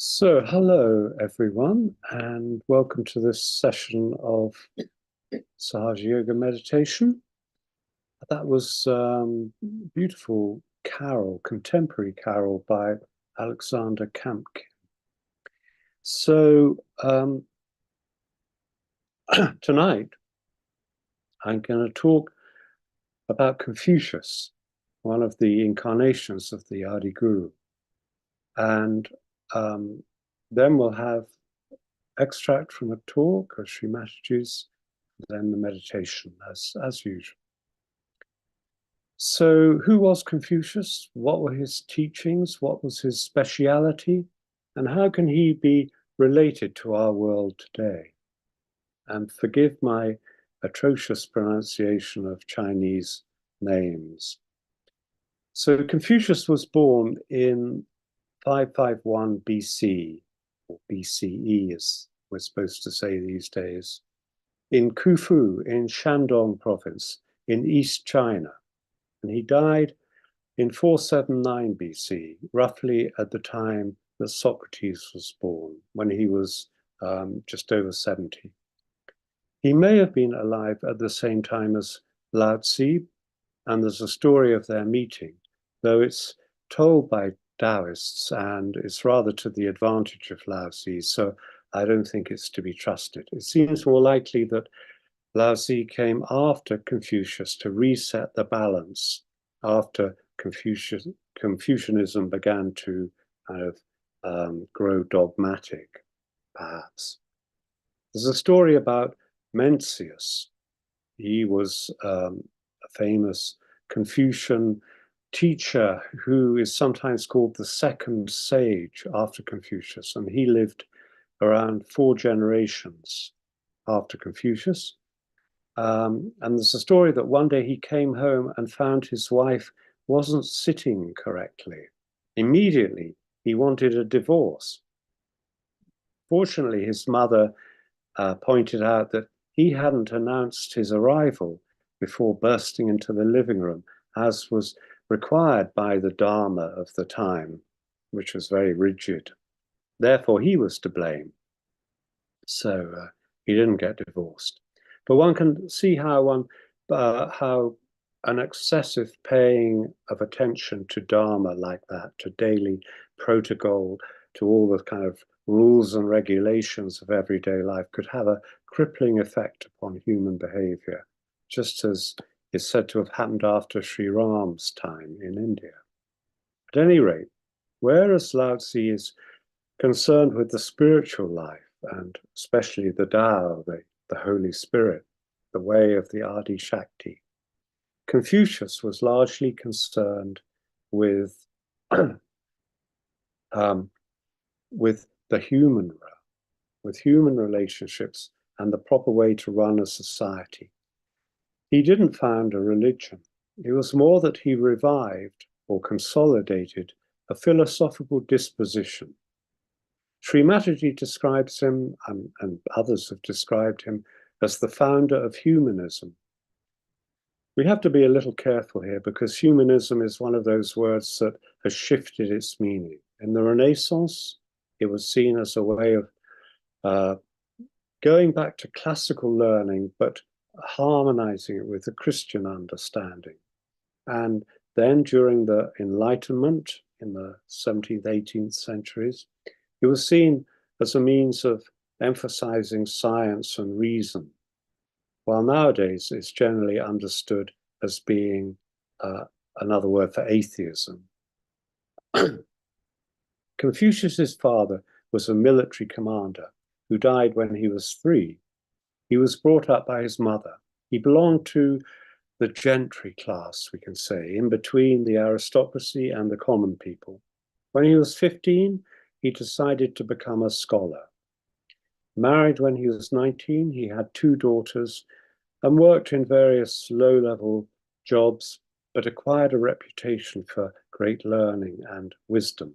So, hello everyone, and welcome to this session of Sahaja Yoga meditation. That was beautiful carol, contemporary carol by Alexander Kampke. So tonight I'm going to talk about Confucius, one of the incarnations of the Adi Guru. And Then we'll have extract from a talk of Sri Mataji's, then the meditation as usual. So who was Confucius? What were his teachings? What was his speciality? And how can he be related to our world today? And forgive my atrocious pronunciation of Chinese names. So Confucius was born in 551 BC, or BCE as we're supposed to say these days, in Khufu in Shandong province in East China. And he died in 479 BC, roughly at the time that Socrates was born, when he was just over 70. He may have been alive at the same time as Lao Tzu, and there's a story of their meeting, though it's told by Taoists and it's rather to the advantage of Lao Tzu, so I don't think it's to be trusted. It seems more likely that Lao Tzu came after Confucius to reset the balance after Confucianism began to kind of grow dogmatic, perhaps. There's a story about Mencius. He was a famous Confucian teacher who is sometimes called the second sage after Confucius, and he lived around 4 generations after Confucius. And there's a story that one day he came home and found his wife wasn't sitting correctly. Immediately, he wanted a divorce. Fortunately, his mother pointed out that he hadn't announced his arrival before bursting into the living room, as was required by the Dharma of the time, which was very rigid. Therefore, he was to blame. So he didn't get divorced. But one can see how an excessive paying of attention to Dharma like that, to daily protocol, to all the kind of rules and regulations of everyday life could have a crippling effect upon human behavior, just as is said to have happened after Sri Ram's time in India. At any rate, whereas Lao Tzu is concerned with the spiritual life, and especially the Tao, the Holy Spirit, the way of the Adi Shakti, Confucius was largely concerned with with the human realm, with human relationships and the proper way to run a society. He didn't found a religion. It was more that he revived or consolidated a philosophical disposition. Sri Mataji describes him, and others have described him, as the founder of humanism. We have to be a little careful here because humanism is one of those words that has shifted its meaning. In the Renaissance, it was seen as a way of going back to classical learning, but harmonizing it with the Christian understanding. And then during the Enlightenment in the 17th, 18th centuries, it was seen as a means of emphasizing science and reason, while nowadays it's generally understood as being another word for atheism. Confucius's father was a military commander who died when he was 3. He was brought up by his mother. He belonged to the gentry class, we can say, in between the aristocracy and the common people. When he was 15, he decided to become a scholar. Married when he was 19, he had 2 daughters and worked in various low-level jobs, but acquired a reputation for great learning and wisdom.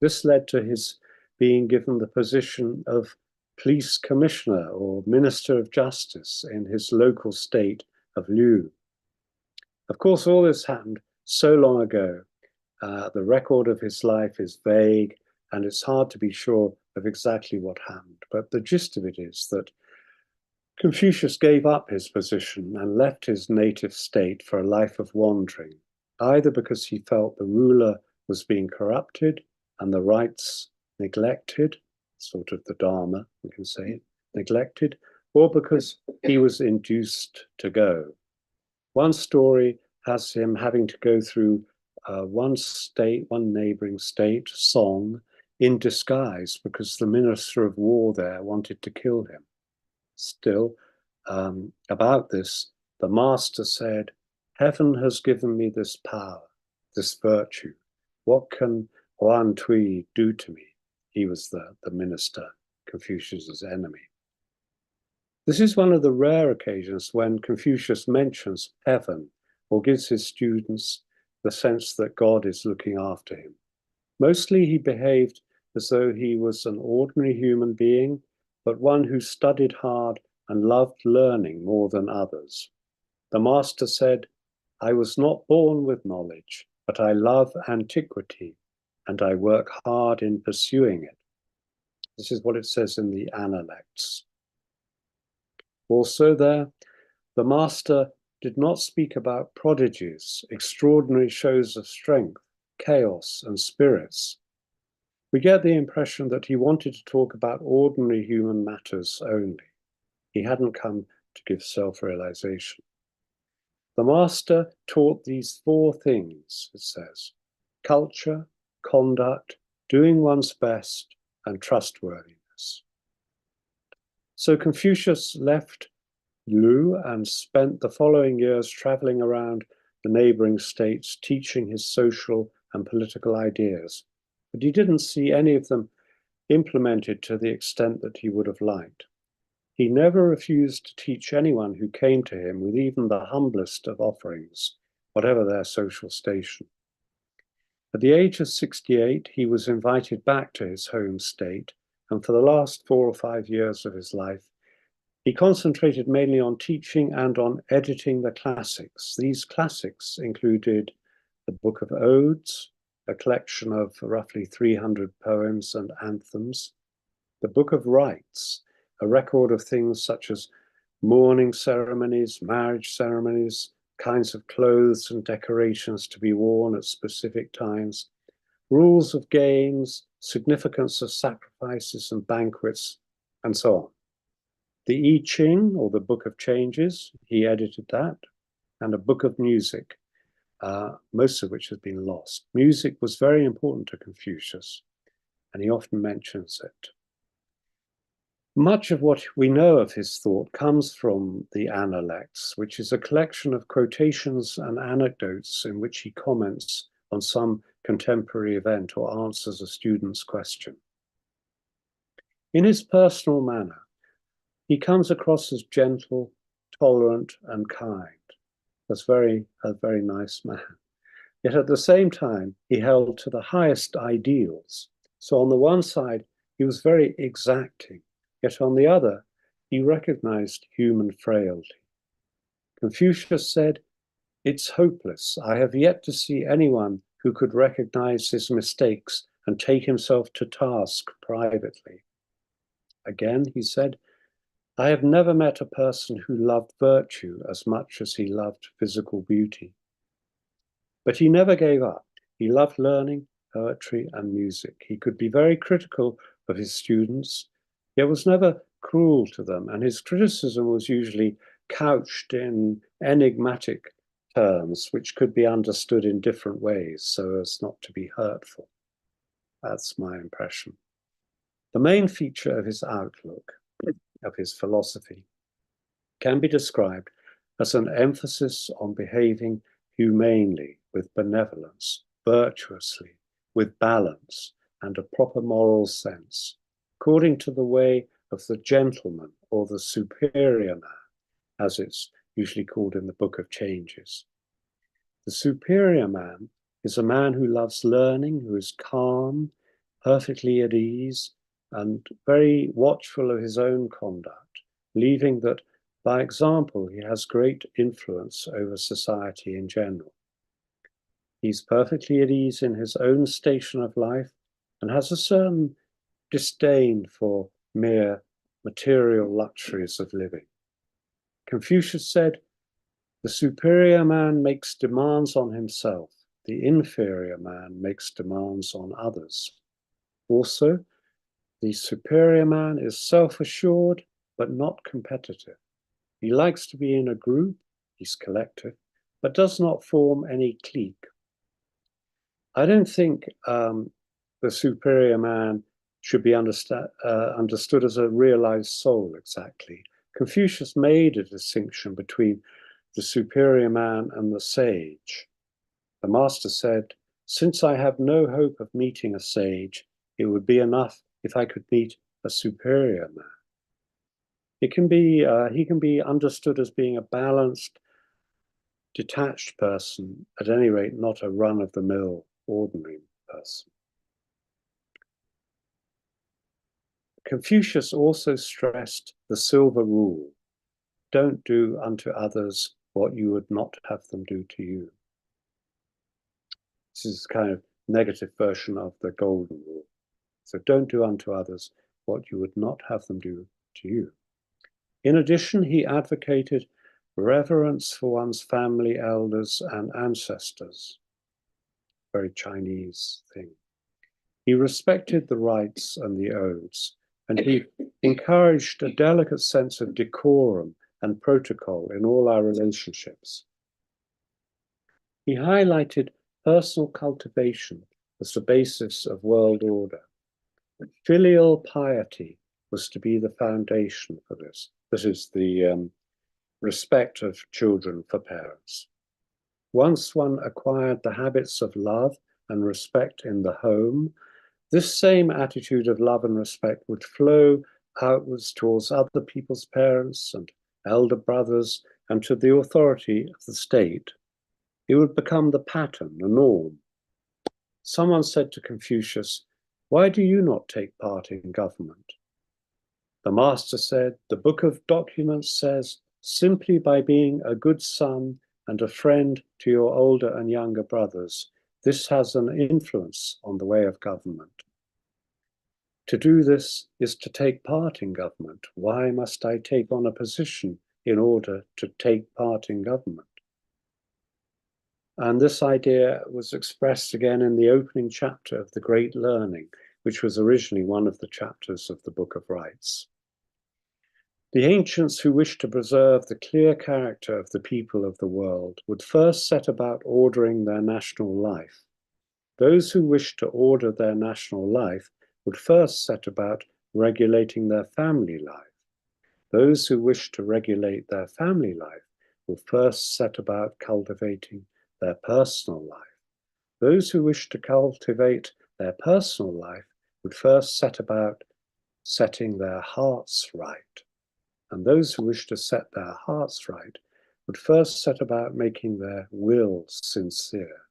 This led to his being given the position of police commissioner or minister of justice in his local state of Liu. Of course, all this happened so long ago. The record of his life is vague, and it's hard to be sure of exactly what happened. But the gist of it is that Confucius gave up his position and left his native state for a life of wandering, either because he felt the ruler was being corrupted and the rights neglected, sort of the Dharma, we can say, neglected, or because he was induced to go. One story has him having to go through one neighboring state, Song, in disguise because the Minister of War there wanted to kill him. Still, about this, the Master said, "Heaven has given me this power, this virtue. What can Huan Tui do to me?" He was the minister, Confucius's enemy. This is one of the rare occasions when Confucius mentions heaven or gives his students the sense that God is looking after him. Mostly he behaved as though he was an ordinary human being, but one who studied hard and loved learning more than others. The Master said, "I was not born with knowledge, but I love antiquity, and I work hard in pursuing it." This is what it says in the Analects. Also there, the Master did not speak about prodigies, extraordinary shows of strength, chaos, and spirits. We get the impression that he wanted to talk about ordinary human matters only. He hadn't come to give self-realization. The Master taught these four things, it says: culture, conduct, doing one's best, and trustworthiness. So Confucius left Lu and spent the following years traveling around the neighboring states, teaching his social and political ideas. But he didn't see any of them implemented to the extent that he would have liked. He never refused to teach anyone who came to him with even the humblest of offerings, whatever their social station. At the age of 68, he was invited back to his home state, and for the last 4 or 5 years of his life, he concentrated mainly on teaching and on editing the classics. These classics included the Book of Odes, a collection of roughly 300 poems and anthems, the Book of Rites, a record of things such as mourning ceremonies, marriage ceremonies, kinds of clothes and decorations to be worn at specific times, rules of games, significance of sacrifices and banquets, and so on. The I Ching, or the Book of Changes, he edited that, and a book of music, most of which has been lost. Music was very important to Confucius, and he often mentions it. Much of what we know of his thought comes from the Analects, which is a collection of quotations and anecdotes in which he comments on some contemporary event or answers a student's question. In his personal manner, he comes across as gentle, tolerant, and kind. That's a very nice man. Yet at the same time, he held to the highest ideals. So on the one side, he was very exacting, yet on the other, he recognized human frailty. Confucius said, "It's hopeless. I have yet to see anyone who could recognize his mistakes and take himself to task privately." Again, he said, "I have never met a person who loved virtue as much as he loved physical beauty." But he never gave up. He loved learning, poetry, and music. He could be very critical of his students, yet was never cruel to them, and his criticism was usually couched in enigmatic terms, which could be understood in different ways so as not to be hurtful. That's my impression. The main feature of his outlook, of his philosophy, can be described as an emphasis on behaving humanely, with benevolence, virtuously, with balance, and a proper moral sense, according to the way of the gentleman or the superior man, as it's usually called in the Book of Changes. The superior man is a man who loves learning, who is calm, perfectly at ease, and very watchful of his own conduct, believing that by example he has great influence over society in general. He's perfectly at ease in his own station of life and has a certain disdain for mere material luxuries of living. Confucius said, "The superior man makes demands on himself. The inferior man makes demands on others." Also, the superior man is self-assured, but not competitive. He likes to be in a group, he's collective, but does not form any clique. I don't think the superior man should be understood as a realized soul, exactly. Confucius made a distinction between the superior man and the sage. The master said, "Since I have no hope of meeting a sage, it would be enough if I could meet a superior man." He can be understood as being a balanced, detached person, at any rate, not a run-of-the-mill, ordinary person. Confucius also stressed the silver rule: don't do unto others what you would not have them do to you. This is kind of negative version of the golden rule. So don't do unto others what you would not have them do to you. In addition, he advocated reverence for one's family, elders, and ancestors. Very Chinese thing. He respected the rites and the oaths, and he encouraged a delicate sense of decorum and protocol in all our relationships. He highlighted personal cultivation as the basis of world order. Filial piety was to be the foundation for this. This is the respect of children for parents. Once one acquired the habits of love and respect in the home, this same attitude of love and respect would flow outwards towards other people's parents and elder brothers and to the authority of the state. It would become the pattern, the norm. Someone said to Confucius, "Why do you not take part in government?" The master said, "The book of documents says, simply by being a good son and a friend to your older and younger brothers, this has an influence on the way of government. To do this is to take part in government. Why must I take on a position in order to take part in government?" And this idea was expressed again in the opening chapter of The Great Learning, which was originally one of the chapters of the Book of Rites. The ancients who wished to preserve the clear character of the people of the world would first set about ordering their national life. Those who wished to order their national life would first set about regulating their family life. Those who wished to regulate their family life would first set about cultivating their personal life. Those who wished to cultivate their personal life would first set about setting their hearts right. And those who wish to set their hearts right would first set about making their will sincere.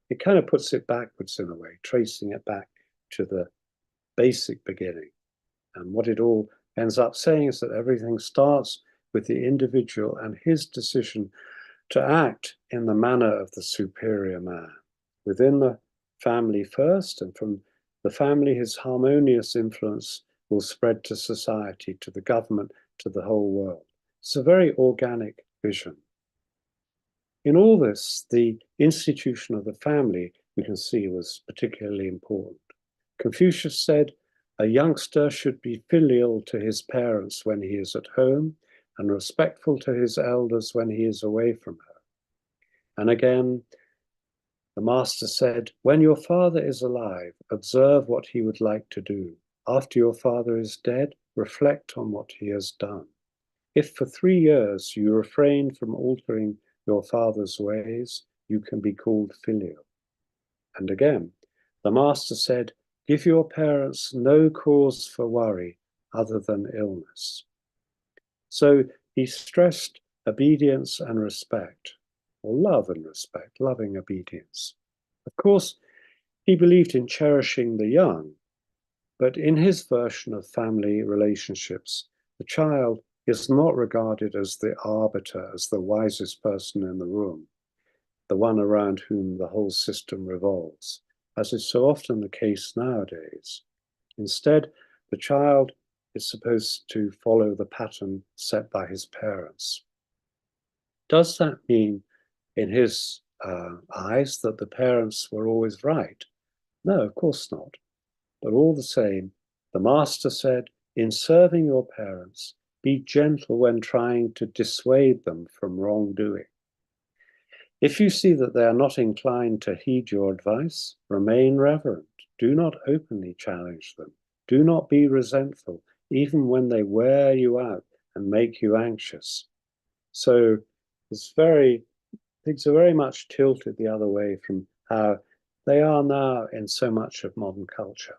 It kind of puts it backwards in a way, tracing it back to the basic beginning. And what it all ends up saying is that everything starts with the individual and his decision to act in the manner of the superior man, within the family first, and from the family his harmonious influence will spread to society, to the government, to the whole world. It's a very organic vision. In all this, the institution of the family, we can see, was particularly important. Confucius said, "A youngster should be filial to his parents when he is at home and respectful to his elders when he is away from home." And again, the master said, "When your father is alive, observe what he would like to do. After your father is dead, reflect on what he has done. If for 3 years you refrain from altering your father's ways, you can be called filial." And again, the master said, "Give your parents no cause for worry other than illness." So he stressed obedience and respect, or love and respect, loving obedience. Of course, he believed in cherishing the young, but in his version of family relationships, the child is not regarded as the arbiter, as the wisest person in the room, the one around whom the whole system revolves, as is so often the case nowadays. Instead, the child is supposed to follow the pattern set by his parents. Does that mean, in his eyes, that the parents were always right? No, of course not. But all the same, the master said, "In serving your parents, be gentle when trying to dissuade them from wrongdoing. If you see that they are not inclined to heed your advice, remain reverent. Do not openly challenge them. Do not be resentful, even when they wear you out and make you anxious. So things are very much tilted the other way from how they are now in so much of modern culture.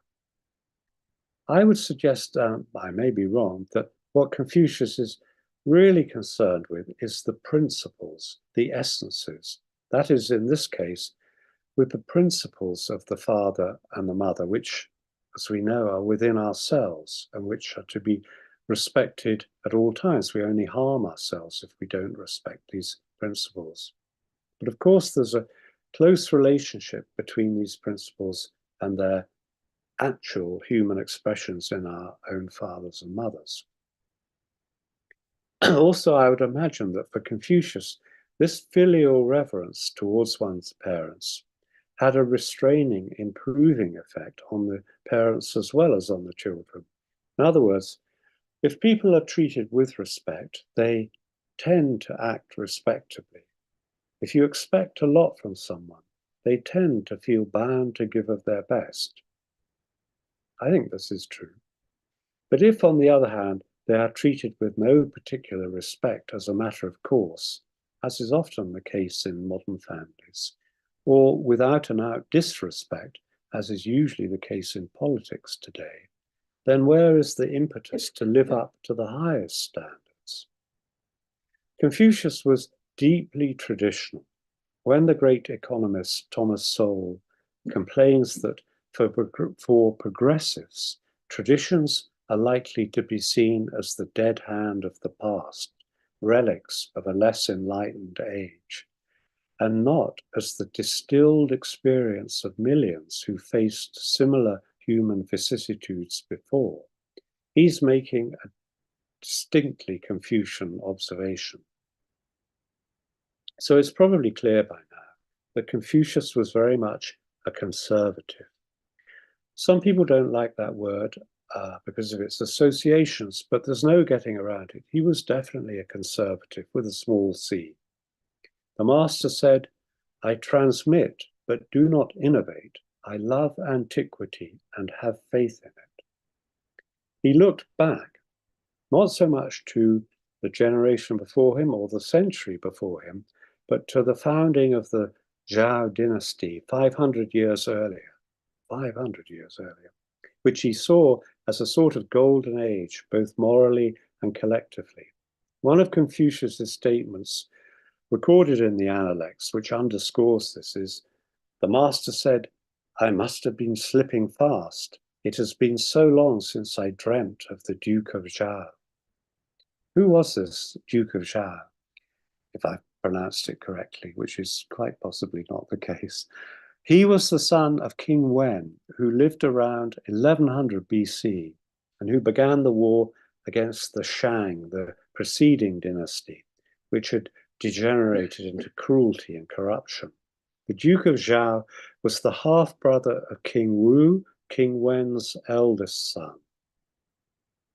I would suggest, I may be wrong, that what Confucius is really concerned with is the principles, the essences. That is, in this case, with the principles of the father and the mother, which, as we know, are within ourselves and which are to be respected at all times. We only harm ourselves if we don't respect these principles. But of course, there's a close relationship between these principles and their actual human expressions in our own fathers and mothers. Also, I would imagine that for Confucius, this filial reverence towards one's parents had a restraining, improving effect on the parents as well as on the children. In other words, if people are treated with respect, they tend to act respectably. If you expect a lot from someone, they tend to feel bound to give of their best. I think this is true. But if, on the other hand, they are treated with no particular respect as a matter of course, as is often the case in modern families, or without an out disrespect, as is usually the case in politics today, then where is the impetus to live up to the highest standards? Confucius was deeply traditional. When the great economist Thomas Sowell complains that for progressives, traditions are likely to be seen as the dead hand of the past, relics of a less enlightened age, and not as the distilled experience of millions who faced similar human vicissitudes before. He's making a distinctly Confucian observation. So it's probably clear by now that Confucius was very much a conservative. Some people don't like that word because of its associations, but there's no getting around it. He was definitely a conservative with a small c. The master said, "I transmit, but do not innovate. I love antiquity and have faith in it." He looked back, not so much to the generation before him or the century before him, but to the founding of the Zhao dynasty 500 years earlier, which he saw as a sort of golden age, both morally and collectively. One of Confucius's statements recorded in the Analects, which underscores this, is, "The master said, I must have been slipping fast. It has been so long since I dreamt of the Duke of Zhao." Who was this Duke of Zhao, if I've pronounced it correctly, which is quite possibly not the case? He was the son of King Wen, who lived around 1100 BC and who began the war against the Shang, the preceding dynasty, which had degenerated into cruelty and corruption. The Duke of Zhao was the half-brother of King Wu, King Wen's eldest son.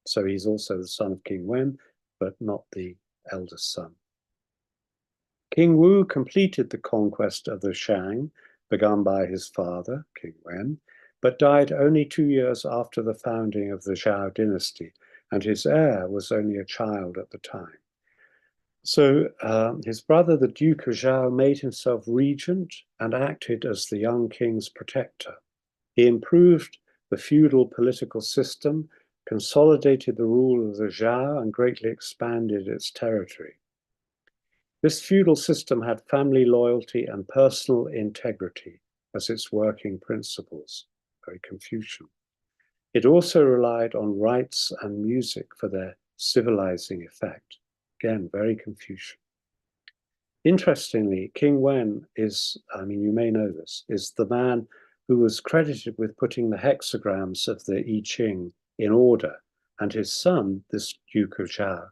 So he's also the son of King Wen, but not the eldest son. King Wu completed the conquest of the Shang, begun by his father, King Wen, but died only 2 years after the founding of the Zhao dynasty, and his heir was only a child at the time. So his brother, the Duke of Zhao, made himself regent and acted as the young king's protector. He improved the feudal political system, consolidated the rule of the Zhao, and greatly expanded its territory. This feudal system had family loyalty and personal integrity as its working principles, very Confucian. It also relied on rites and music for their civilizing effect. Again, very Confucian. Interestingly, King Wen is, you may know this, is the man who was credited with putting the hexagrams of the I Ching in order, and his son, this Duke of Zhao,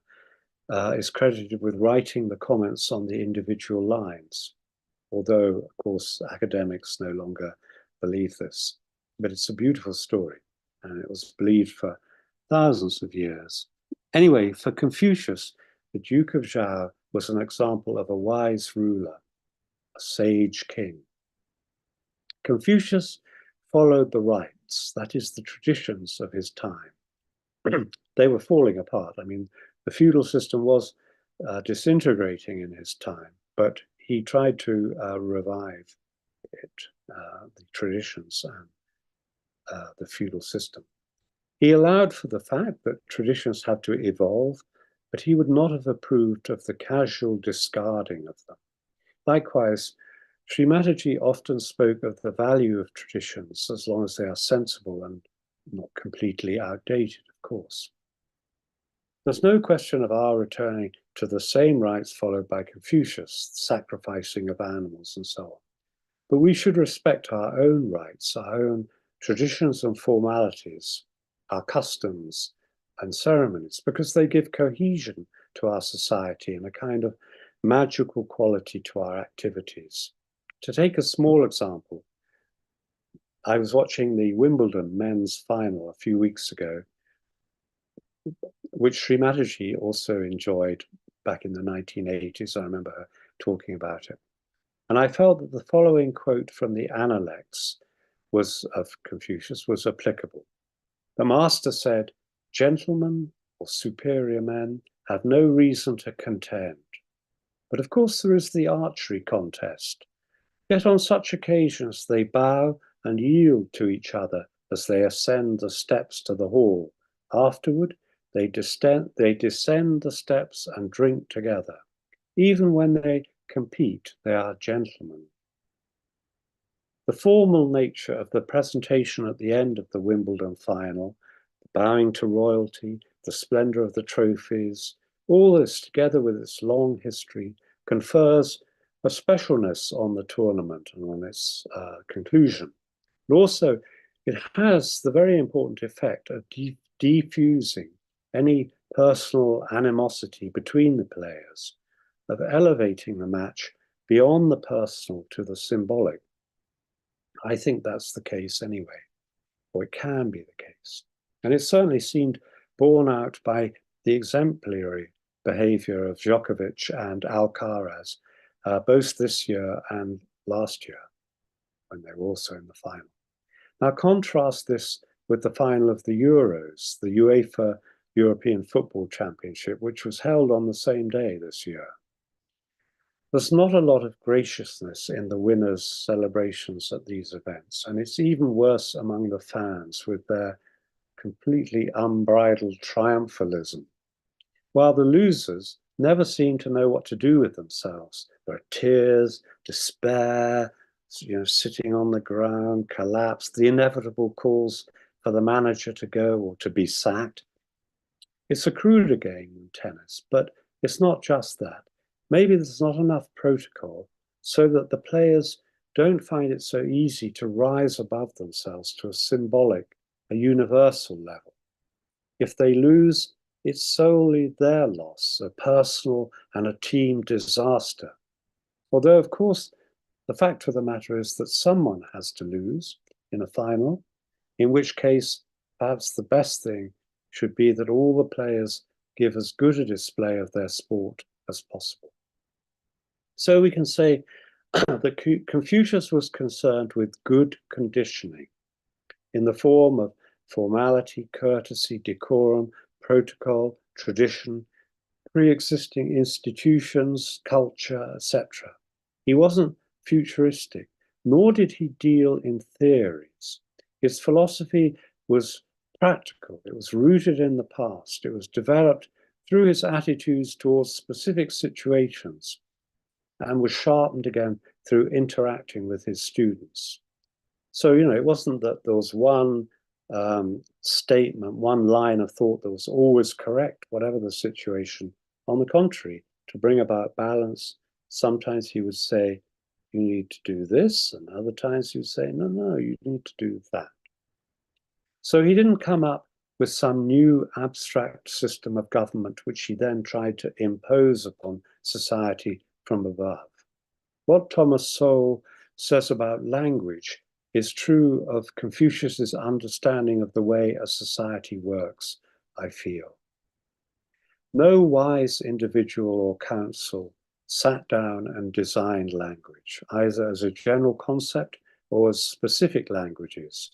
is credited with writing the comments on the individual lines, although, of course, academics no longer believe this. But it's a beautiful story, and it was believed for thousands of years. Anyway, for Confucius, the Duke of Zhao was an example of a wise ruler, a sage king. Confucius followed the rites, that is, the traditions of his time. They were falling apart. I mean, the feudal system was disintegrating in his time, but he tried to revive it, the traditions and the feudal system. He allowed for the fact that traditions had to evolve, but he would not have approved of the casual discarding of them. Likewise, Sri Mataji often spoke of the value of traditions as long as they are sensible and not completely outdated, of course. There's no question of our returning to the same rites followed by Confucius, sacrificing of animals and so on. But we should respect our own rites, our own traditions and formalities, our customs and ceremonies, because they give cohesion to our society and a kind of magical quality to our activities. To take a small example, I was watching the Wimbledon men's final a few weeks ago, which Sri Mataji also enjoyed back in the 1980s. I remember her talking about it. And I felt that the following quote from the Analects of Confucius was applicable. The master said, "Gentlemen or superior men have no reason to contend. But of course there is the archery contest. Yet on such occasions they bow and yield to each other as they ascend the steps to the hall. Afterward, they descend the steps and drink together. Even when they compete, they are gentlemen." The formal nature of the presentation at the end of the Wimbledon final, the bowing to royalty, the splendor of the trophies, all this together with its long history confers a specialness on the tournament and on its conclusion. But also, it has the very important effect of diffusing any personal animosity between the players, of elevating the match beyond the personal to the symbolic. I think that's the case anyway, or it can be the case. And it certainly seemed borne out by the exemplary behavior of Djokovic and Alcaraz, both this year and last year, when they were also in the final. Now contrast this with the final of the Euros, the UEFA European Football Championship, which was held on the same day this year. There's not a lot of graciousness in the winners' celebrations at these events, and it's even worse among the fans with their completely unbridled triumphalism, while the losers never seem to know what to do with themselves. There are tears, despair, sitting on the ground, collapse, the inevitable calls for the manager to go or to be sacked. It's a cruder game than tennis, but it's not just that. Maybe there's not enough protocol so that the players don't find it so easy to rise above themselves to a symbolic, a universal level. If they lose, it's solely their loss, a personal and a team disaster. Although, of course, the fact of the matter is that someone has to lose in a final, in which case, perhaps the best thing should be that all the players give as good a display of their sport as possible. So we can say that Confucius was concerned with good conditioning in the form of formality, courtesy, decorum, protocol, tradition, pre-existing institutions, culture, etc. He wasn't futuristic, nor did he deal in theories. His philosophy was practical. It was rooted in the past. It was developed through his attitudes towards specific situations and was sharpened again through interacting with his students. So, it wasn't that there was one statement, one line of thought that was always correct, whatever the situation. On the contrary, to bring about balance, sometimes he would say, you need to do this, and other times he would say, no, you need to do that. So he didn't come up with some new abstract system of government which he then tried to impose upon society from above. What Thomas Sowell says about language is true of Confucius's understanding of the way a society works, I feel. No wise individual or council sat down and designed language, either as a general concept or as specific languages,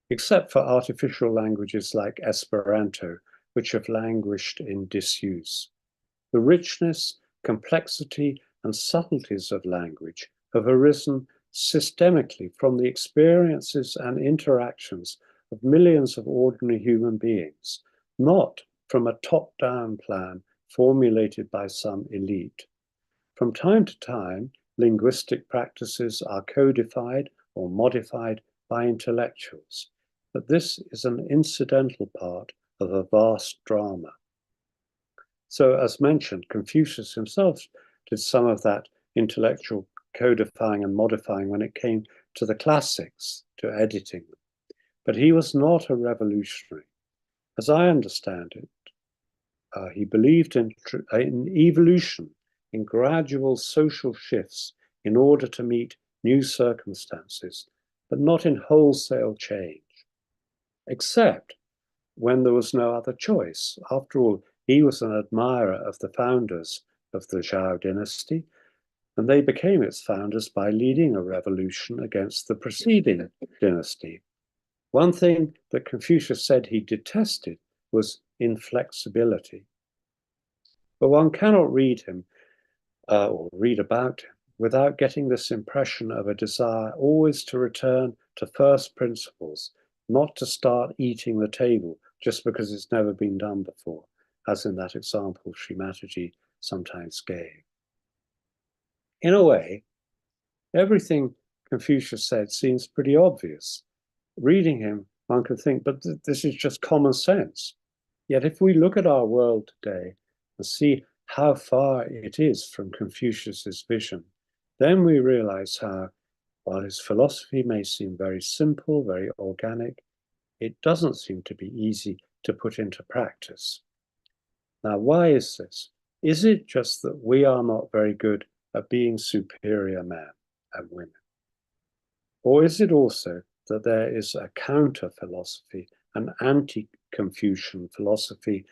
except for artificial languages like Esperanto, which have languished in disuse. The richness, complexity, and subtleties of language have arisen systemically from the experiences and interactions of millions of ordinary human beings, not from a top-down plan formulated by some elite. From time to time, linguistic practices are codified or modified by intellectuals, but this is an incidental part of a vast drama. So, as mentioned, Confucius himself did some of that intellectual codifying and modifying when it came to the classics, to editing them. But he was not a revolutionary. As I understand it, he believed in evolution, in gradual social shifts in order to meet new circumstances, but not in wholesale change, except when there was no other choice. After all, he was an admirer of the founders of the Zhao dynasty, and they became its founders by leading a revolution against the preceding dynasty. One thing that Confucius said he detested was inflexibility. But one cannot read him or read about him without getting this impression of a desire always to return to first principles, not to start eating the table just because it's never been done before, as in that example Srimataji sometimes gave. In a way, everything Confucius said seems pretty obvious. Reading him, one could think, but this is just common sense. Yet if we look at our world today and see how far it is from Confucius's vision, then we realize how, while his philosophy may seem very simple, very organic, it doesn't seem to be easy to put into practice. Now, why is this? Is it just that we are not very good at being superior men and women? Or is it also that there is a counter-philosophy, an anti-Confucian philosophy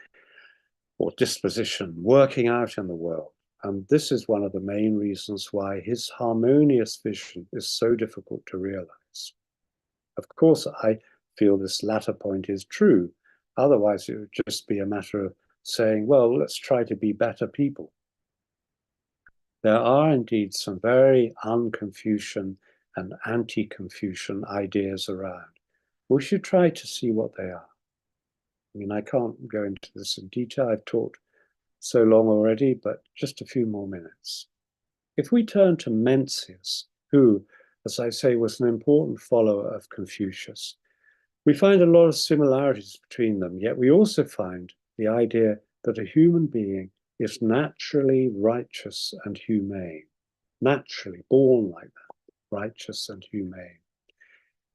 or disposition working out in the world? And this is one of the main reasons why his harmonious vision is so difficult to realize. Of course, I feel this latter point is true. Otherwise, it would just be a matter of saying, well, let's try to be better people. There are indeed some very un-Confucian and anti-Confucian ideas around. We should try to see what they are. I mean, I can't go into this in detail. I've talked so long already, but just a few more minutes. If we turn to Mencius, who, as I say, was an important follower of Confucius, we find a lot of similarities between them, yet we also find the idea that a human being is naturally righteous and humane, naturally born like that, righteous and humane.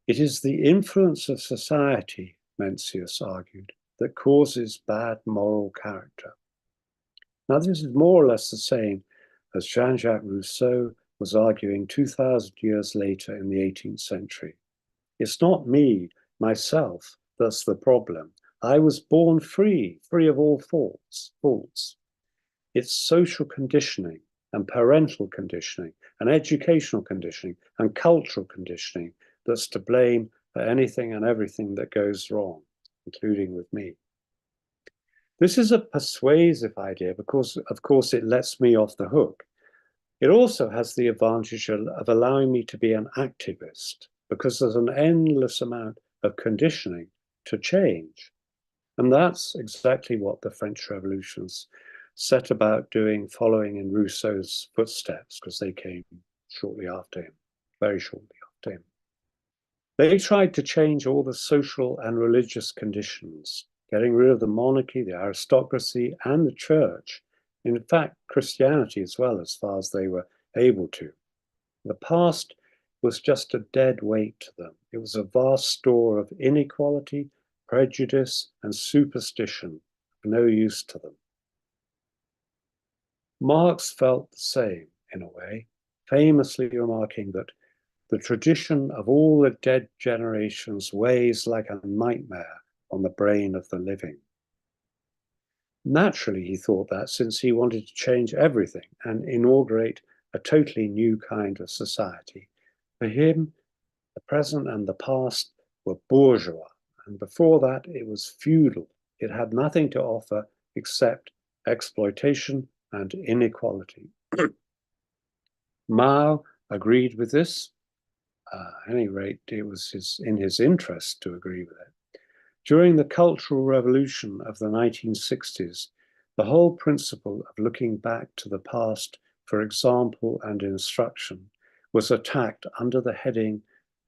It is the influence of society, Mencius argued, that causes bad moral character. Now, this is more or less the same as Jean-Jacques Rousseau was arguing 2,000 years later in the 18th century. It's not me, myself, that's the problem. I was born free of all faults. It's social conditioning and parental conditioning and educational conditioning and cultural conditioning that's to blame for anything and everything that goes wrong, including with me. This is a persuasive idea because, of course, it lets me off the hook. It also has the advantage of allowing me to be an activist because there's an endless amount of conditioning to change. And that's exactly what the French revolutions set about doing, following in Rousseau's footsteps, because they came shortly after him, very shortly after him. They tried to change all the social and religious conditions, getting rid of the monarchy, the aristocracy, and the church. In fact, Christianity as well, as far as they were able to. The past was just a dead weight to them. It was a vast store of inequality, prejudice, and superstition, of no use to them. Marx felt the same, in a way, famously remarking that the tradition of all the dead generations weighs like a nightmare on the brain of the living. Naturally, he thought that since he wanted to change everything and inaugurate a totally new kind of society. For him, The present and the past were bourgeois, and before that it was feudal. It had nothing to offer except exploitation and inequality. Mao agreed with this. At any rate, it was in his interest to agree with it. During the Cultural Revolution of the 1960s, the whole principle of looking back to the past for example and instruction was attacked under the heading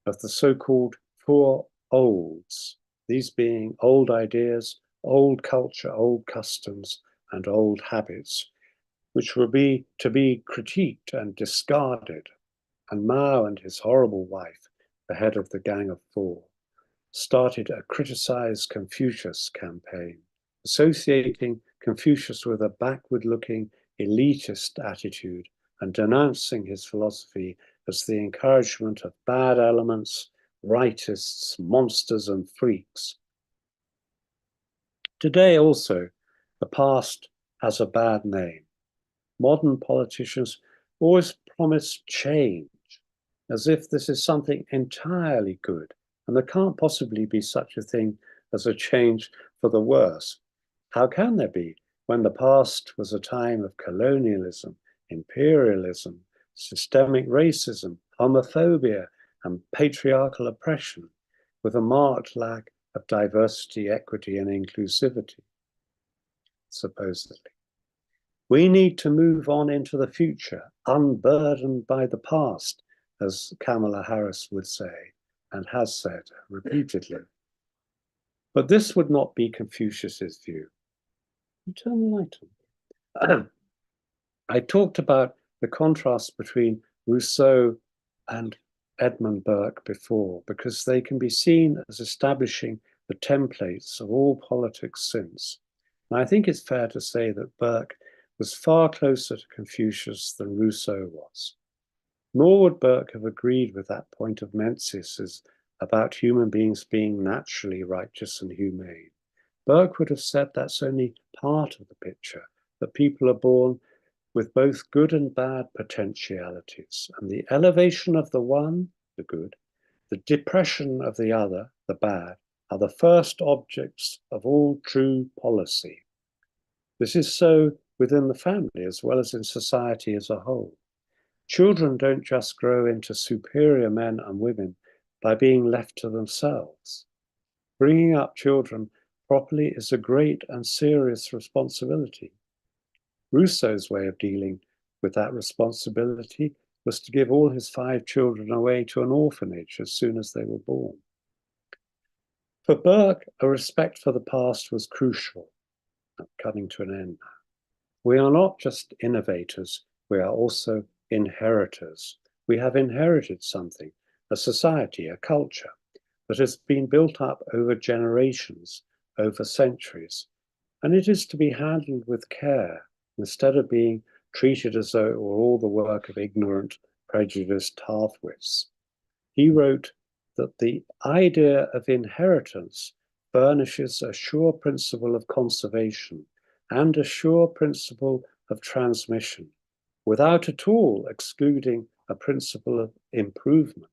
of the so-called Four Olds, these being old ideas, old culture, old customs, and old habits, which were to be critiqued and discarded. And Mao and his horrible wife, the head of the Gang of Four, started a Criticize Confucius campaign, associating Confucius with a backward-looking, elitist attitude and denouncing his philosophy as the encouragement of bad elements, rightists, monsters, and freaks. Today also, the past has a bad name. Modern politicians always promise change, as if this is something entirely good, and there can't possibly be such a thing as a change for the worse. How can there be when the past was a time of colonialism, imperialism, systemic racism, homophobia, and patriarchal oppression, with a marked lack of diversity, equity, and inclusivity, supposedly? We need to move on into the future, unburdened by the past, as Kamala Harris would say, and has said repeatedly. But this would not be Confucius's view. Turn the light on. I talked about the contrast between Rousseau and Edmund Burke before, because they can be seen as establishing the templates of all politics since. And I think it's fair to say that Burke was far closer to Confucius than Rousseau was. Nor would Burke have agreed with that point of Mencius's about human beings being naturally righteous and humane. Burke would have said that's only part of the picture, that people are born with both good and bad potentialities, and the elevation of the one, the good, the depression of the other, the bad, are the first objects of all true policy. This is so within the family as well as in society as a whole. Children don't just grow into superior men and women by being left to themselves. Bringing up children properly is a great and serious responsibility. Rousseau's way of dealing with that responsibility was to give all his 5 children away to an orphanage as soon as they were born. For Burke, a respect for the past was crucial. I'm coming to an end now. We are not just innovators, we are also inheritors. We have inherited something, a society, a culture, that has been built up over generations, over centuries, and it is to be handled with care instead of being treated as though it were all the work of ignorant, prejudiced half-wits. He wrote that the idea of inheritance furnishes a sure principle of conservation and a sure principle of transmission, without at all excluding a principle of improvement.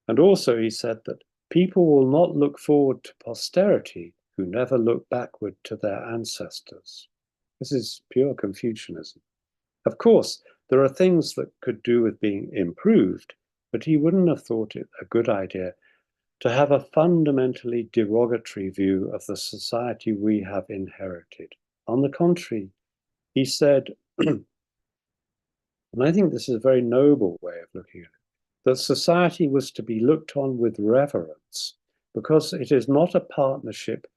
And also he said that people will not look forward to posterity who never look backward to their ancestors. This is pure Confucianism. Of course, there are things that could do with being improved, but he wouldn't have thought it a good idea to have a fundamentally derogatory view of the society we have inherited. On the contrary, he said, and I think this is a very noble way of looking at it, that society was to be looked on with reverence, because it is not a partnership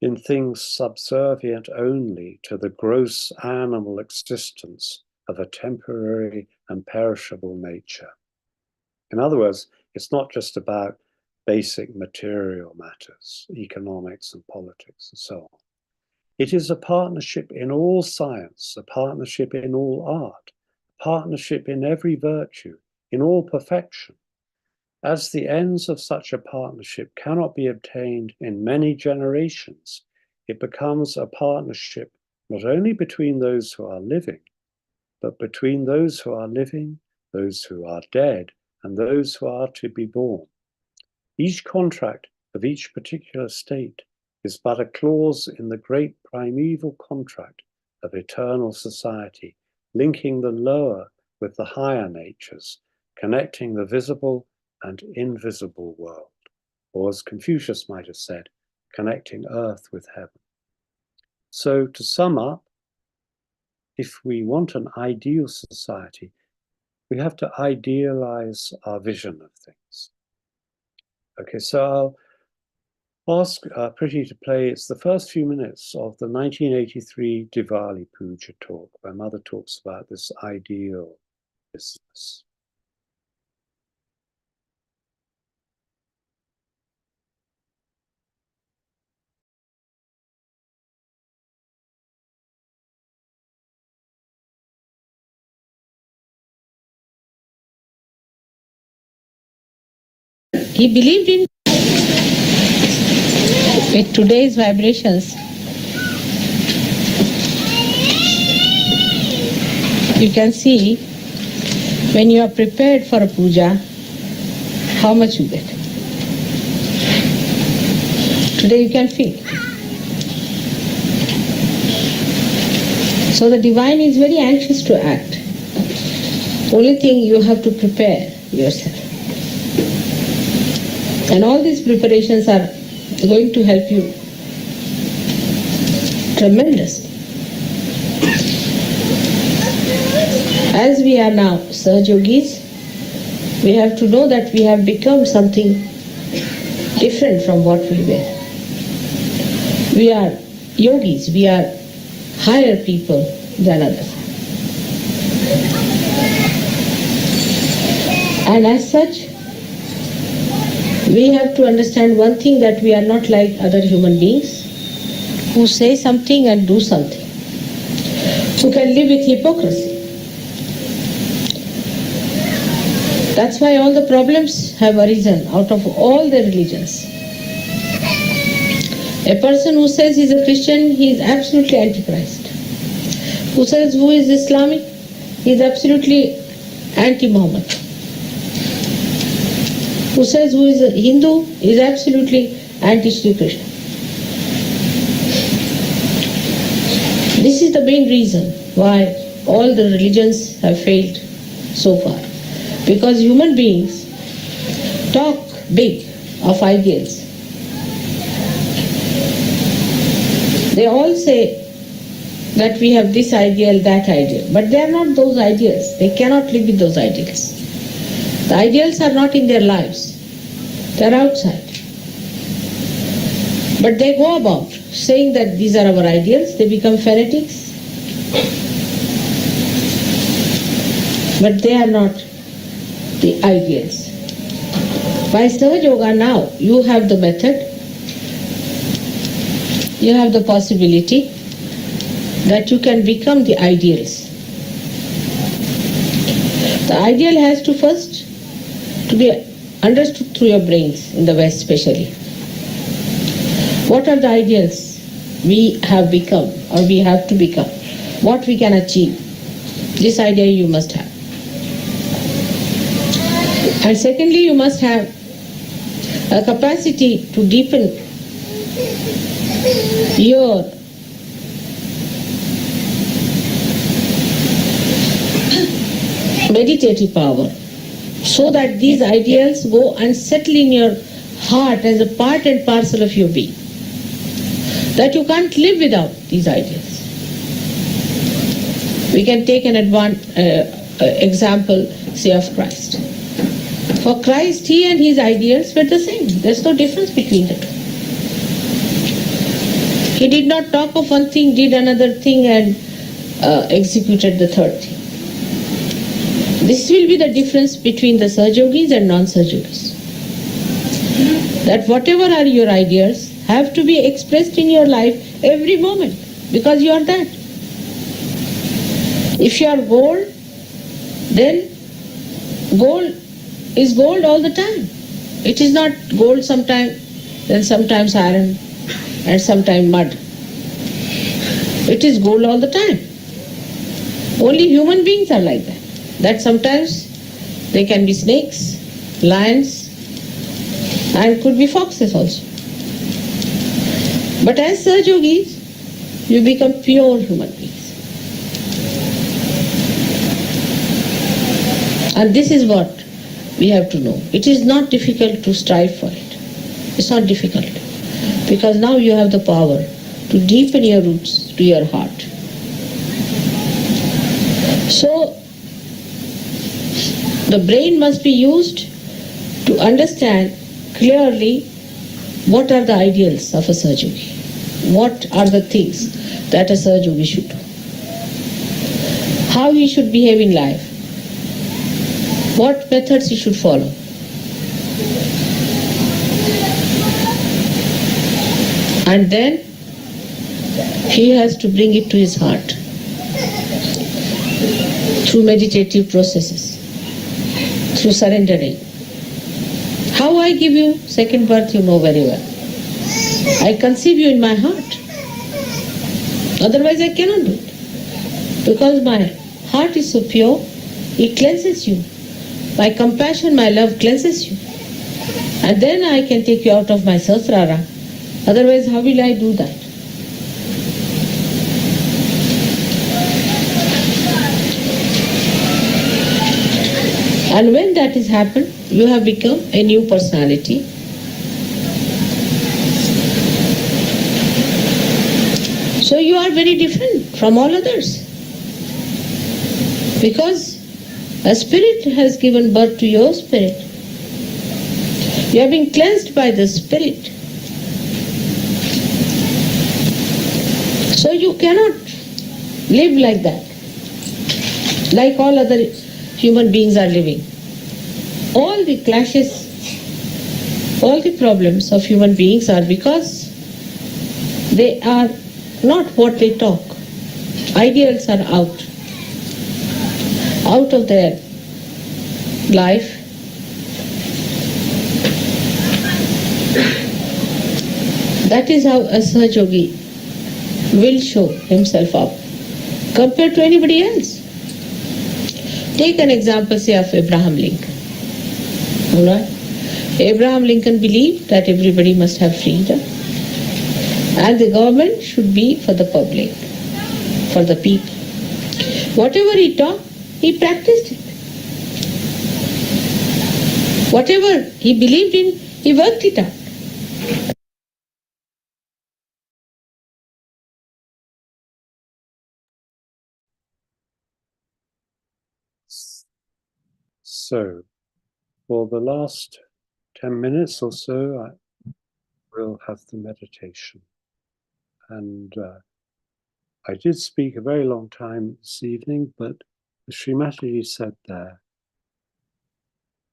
in things subservient only to the gross animal existence of a temporary and perishable nature. In other words, it's not just about basic material matters, economics and politics and so on. It is a partnership in all science, a partnership in all art, a partnership in every virtue, in all perfection. As the ends of such a partnership cannot be obtained in many generations, it becomes a partnership not only between those who are living, but between those who are living, those who are dead, and those who are to be born. Each contract of each particular state is but a clause in the great primeval contract of eternal society, linking the lower with the higher natures, connecting the visible and invisible world, or as Confucius might have said, connecting earth with heaven. So to sum up, if we want an ideal society, we have to idealize our vision of things. Okay, so I'll ask Priti to play. It's the first few minutes of the 1983 Diwali Puja talk. My mother talks about this ideal business. He believed in with today's vibrations. You can see when you are prepared for a puja, how much you get. Today you can feel. So the divine is very anxious to act. Only thing you have to prepare yourself. And all these preparations are going to help you tremendously. As we are now Saj Yogis, we have to know that we have become something different from what we were. We are yogis, we are higher people than others. And as such, we have to understand one thing, that we are not like other human beings who say something and do something, who can live with hypocrisy. That's why all the problems have arisen out of all the religions. A person who says he's a Christian, he is absolutely antichrist. Who says who is Islamic, he is absolutely anti-Muhammad. Who says who is a Hindu is absolutely anti-Sri Krishna. This is the main reason why all the religions have failed so far. Because human beings talk big of ideals. They all say that we have this ideal, that ideal, but they are not those ideals. They cannot live with those ideals. The ideals are not in their lives. They are outside. But they go about saying that these are our ideals. They become fanatics. But they are not the ideals. By Sahaja Yoga now, you have the method, you have the possibility that you can become the ideals. The ideal has to first to be understood through your brains, in the West especially. What are the ideals we have become or we have to become? What we can achieve? This idea you must have. And secondly, you must have a capacity to deepen your meditative power, so that these ideals go and settle in your heart as a part and parcel of your being. That you can't live without these ideals. We can take an example, say, of Christ. For Christ, he and his ideals were the same. There's no difference between the two. He did not talk of one thing, did another thing, and executed the third thing. This will be the difference between the Sahaja Yogis and non-Sahaja Yogis. That whatever are your ideas have to be expressed in your life every moment, because you are that. If you are gold, then gold is gold all the time. It is not gold sometimes, then sometimes iron, and sometimes mud. It is gold all the time. Only human beings are like that. That sometimes They can be snakes, lions, and could be foxes also. But as Saj Yogis, you become pure human beings. And this is what we have to know. It is not difficult to strive for it. It's not difficult. Because now you have the power to deepen your roots to your heart. So, the brain must be used to understand clearly what are the ideals of a Saj Yogi. What are the things that a Saj Yogi should do. How he should behave in life. What methods he should follow. And then he has to bring it to his heart through meditative processes, through surrendering. How I give you second birth, you know very well. I conceive you in my heart. Otherwise I cannot do it. Because my heart is so pure, it cleanses you. My compassion, my love cleanses you. And then I can take you out of my sasrara. Otherwise, how will I do that? And when that has happened, you have become a new personality. So you are very different from all others. Because a spirit has given birth to your spirit. You have been cleansed by the spirit. So you cannot live like that, like all other human beings are living. All the clashes, all the problems of human beings are because they are not what they talk. Ideals are out of their life. That is how a Saj Yogi will show himself up compared to anybody else. Take an example, say, of Abraham Lincoln. All right? Abraham Lincoln believed that everybody must have freedom and the government should be for the public, for the people. Whatever he taught, he practiced it. Whatever he believed in, he worked it out. So, for the last 10 minutes or so, I will have the meditation. And I did speak a very long time this evening, but as Srimati said there,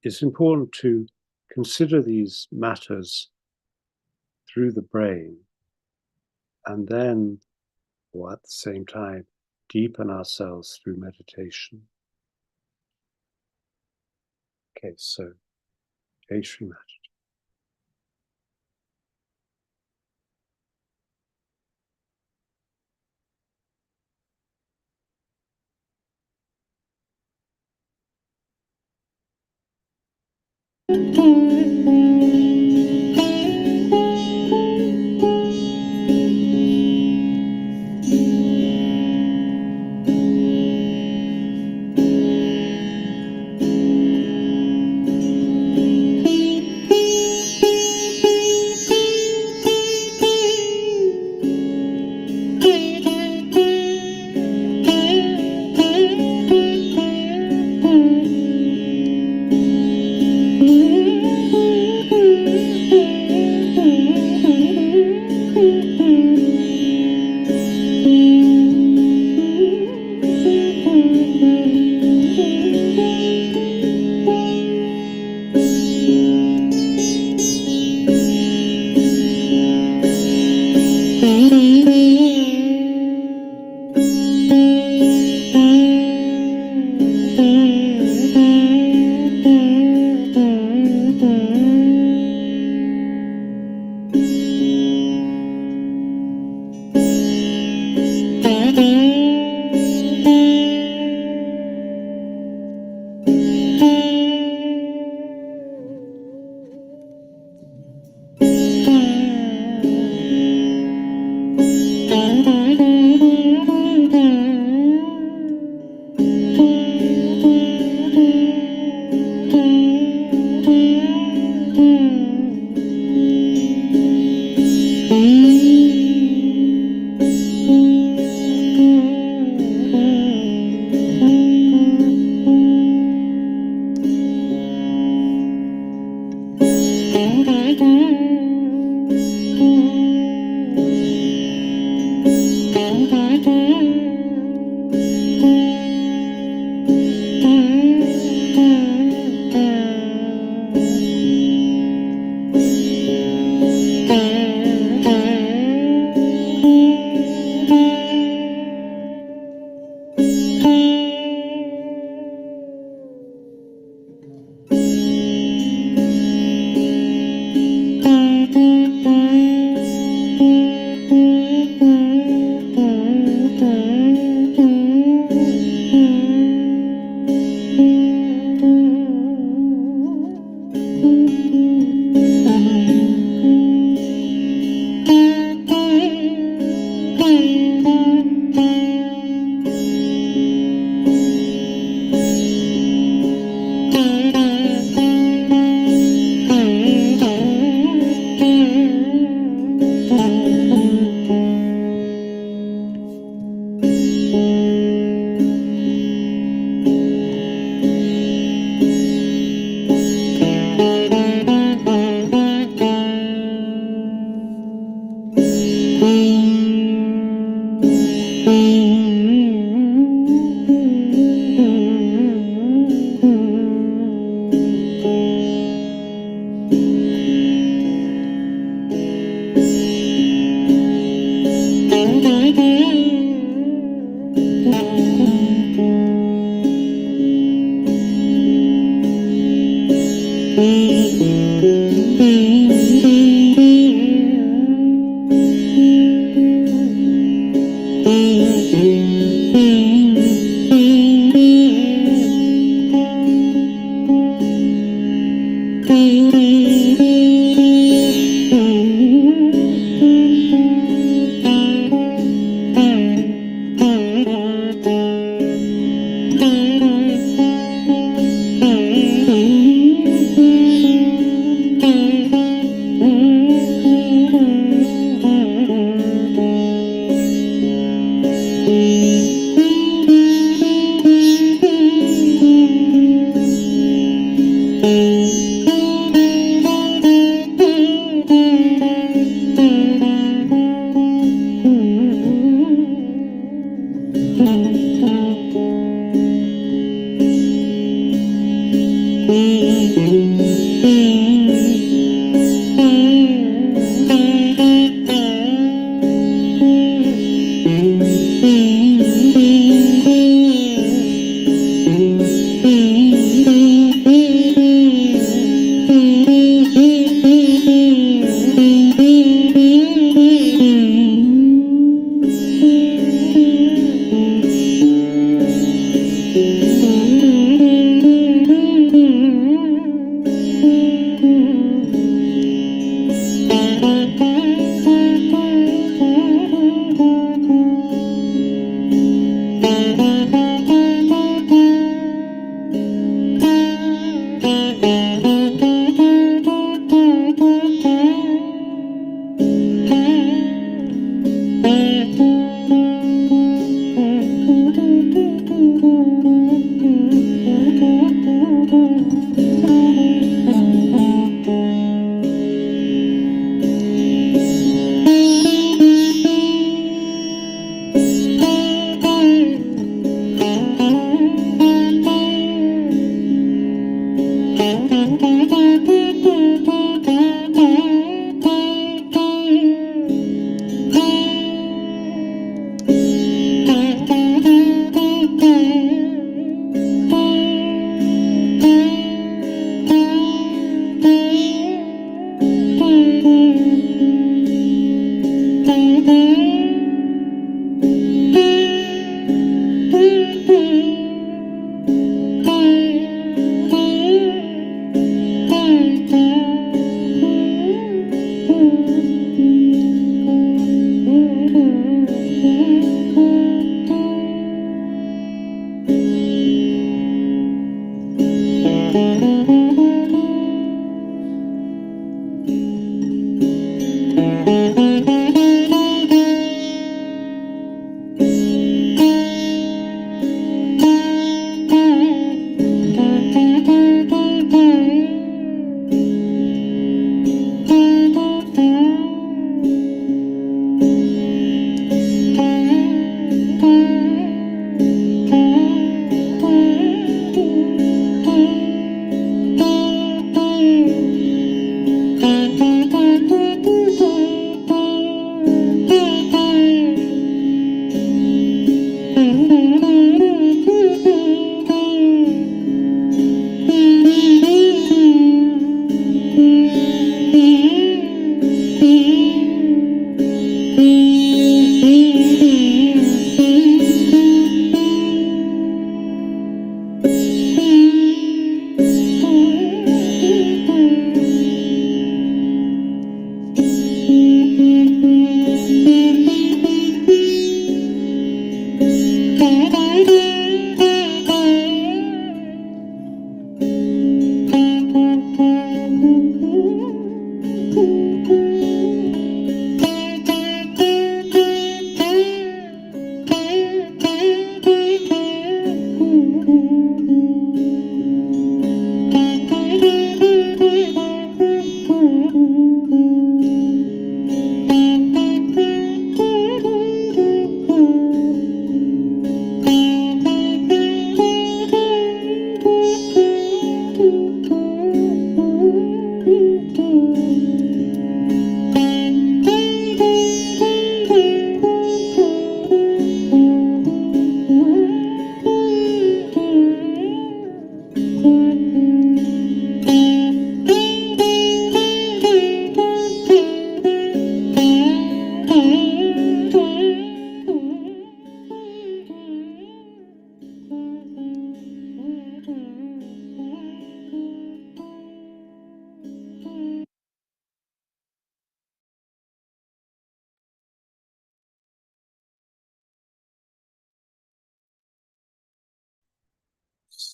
it's important to consider these matters through the brain and then, or at the same time, deepen ourselves through meditation. Okay, so, Jai Srimati.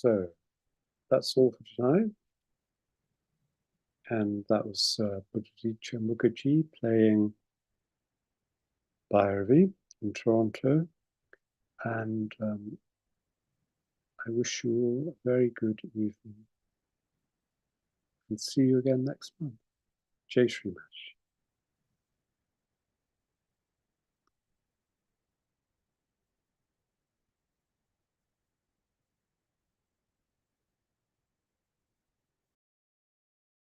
So that's all for tonight. And that was Buddhaditya Mukherjee playing Bhairavi in Toronto. And I wish you all a very good evening. And see you again next month. Jai Shri Maharaj.